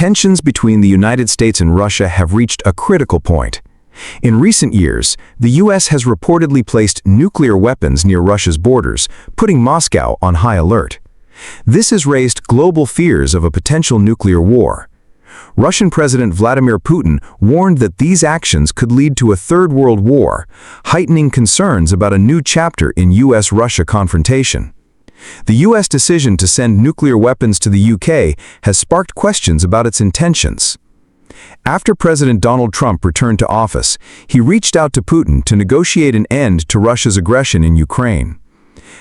tensions between the United States and Russia have reached a critical point. In recent years, the U.S. has reportedly placed nuclear weapons near Russia's borders, putting Moscow on high alert. This has raised global fears of a potential nuclear war. Russian President Vladimir Putin warned that these actions could lead to a third world war, heightening concerns about a new chapter in U.S.-Russia confrontation. The U.S. decision to send nuclear weapons to the U.K. has sparked questions about its intentions. After President Donald Trump returned to office, he reached out to Putin to negotiate an end to Russia's aggression in Ukraine.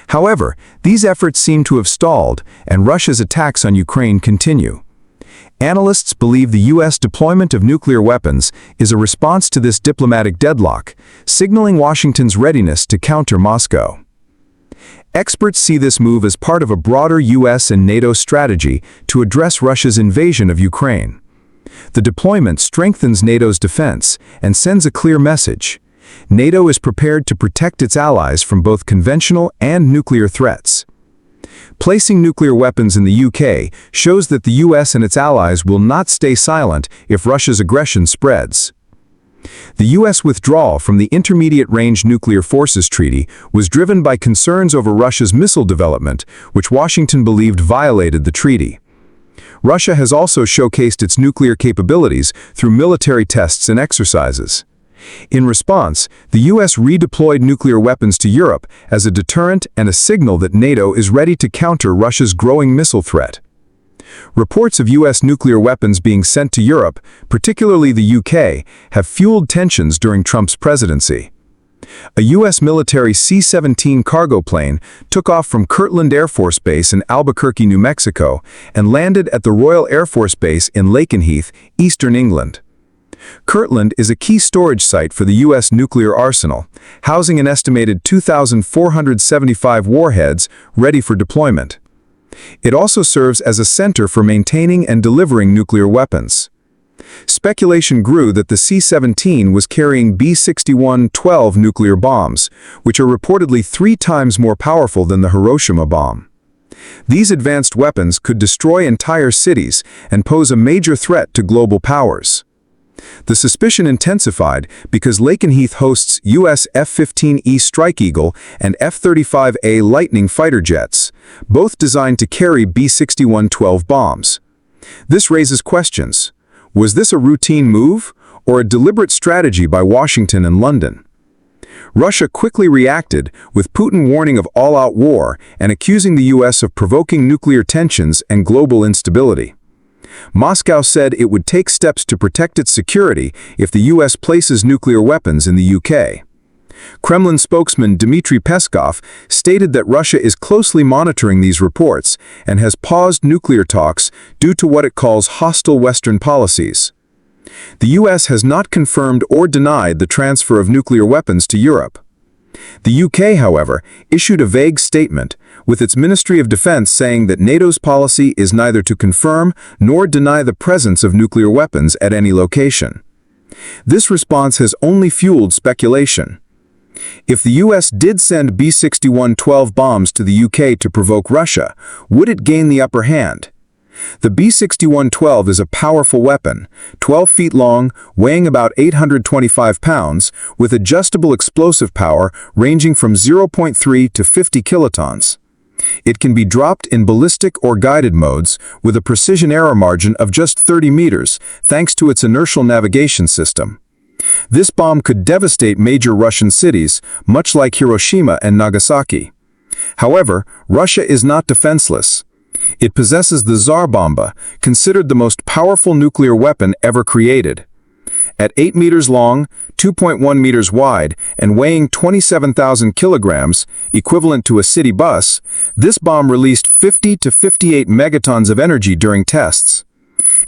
However, these efforts seem to have stalled, and Russia's attacks on Ukraine continue. Analysts believe the U.S. deployment of nuclear weapons is a response to this diplomatic deadlock, signaling Washington's readiness to counter Moscow. Experts see this move as part of a broader U.S. and NATO strategy to address Russia's invasion of Ukraine. The deployment strengthens NATO's defense and sends a clear message. NATO is prepared to protect its allies from both conventional and nuclear threats. Placing nuclear weapons in the UK shows that the US and its allies will not stay silent if Russia's aggression spreads. The US withdrawal from the Intermediate-Range Nuclear Forces Treaty was driven by concerns over Russia's missile development, which Washington believed violated the treaty. Russia has also showcased its nuclear capabilities through military tests and exercises. In response, the U.S. redeployed nuclear weapons to Europe as a deterrent and a signal that NATO is ready to counter Russia's growing missile threat. Reports of U.S. nuclear weapons being sent to Europe, particularly the UK, have fueled tensions during Trump's presidency. A U.S. military C-17 cargo plane took off from Kirtland Air Force Base in Albuquerque, New Mexico, and landed at the Royal Air Force Base in Lakenheath, eastern England. Kirtland is a key storage site for the U.S. nuclear arsenal, housing an estimated 2,475 warheads ready for deployment. It also serves as a center for maintaining and delivering nuclear weapons. Speculation grew that the C-17 was carrying B-61-12 nuclear bombs, which are reportedly 3 times more powerful than the Hiroshima bomb. These advanced weapons could destroy entire cities and pose a major threat to global powers. The suspicion intensified because Lakenheath hosts U.S. F-15E Strike Eagle and F-35A Lightning fighter jets, both designed to carry B-61-12 bombs. This raises questions. Was this a routine move, or a deliberate strategy by Washington and London? Russia quickly reacted, with Putin warning of all-out war and accusing the U.S. of provoking nuclear tensions and global instability. Moscow said it would take steps to protect its security if the U.S. places nuclear weapons in the UK. Kremlin spokesman Dmitry Peskov stated that Russia is closely monitoring these reports and has paused nuclear talks due to what it calls hostile Western policies. The U.S. has not confirmed or denied the transfer of nuclear weapons to Europe. The UK, however, issued a vague statement, with its Ministry of Defense saying that NATO's policy is neither to confirm nor deny the presence of nuclear weapons at any location. This response has only fueled speculation. If the U.S. did send B-61-12 bombs to the UK to provoke Russia, would it gain the upper hand? The B-61-12 is a powerful weapon, 12 feet long, weighing about 825 pounds, with adjustable explosive power ranging from 0.3 to 50 kilotons. It can be dropped in ballistic or guided modes with a precision error margin of just 30 meters, thanks to its inertial navigation system. This bomb could devastate major Russian cities, much like Hiroshima and Nagasaki. However, Russia is not defenseless. It possesses the Tsar Bomba, considered the most powerful nuclear weapon ever created. At 8 meters long, 2.1 meters wide, and weighing 27,000 kilograms, equivalent to a city bus, this bomb released 50 to 58 megatons of energy during tests.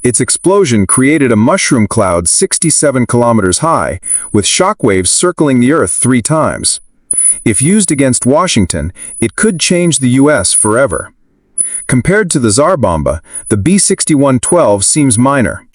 Its explosion created a mushroom cloud 67 kilometers high, with shockwaves circling the Earth 3 times. If used against Washington, it could change the U.S. forever. Compared to the Tsar Bomba, the B-61-12 seems minor.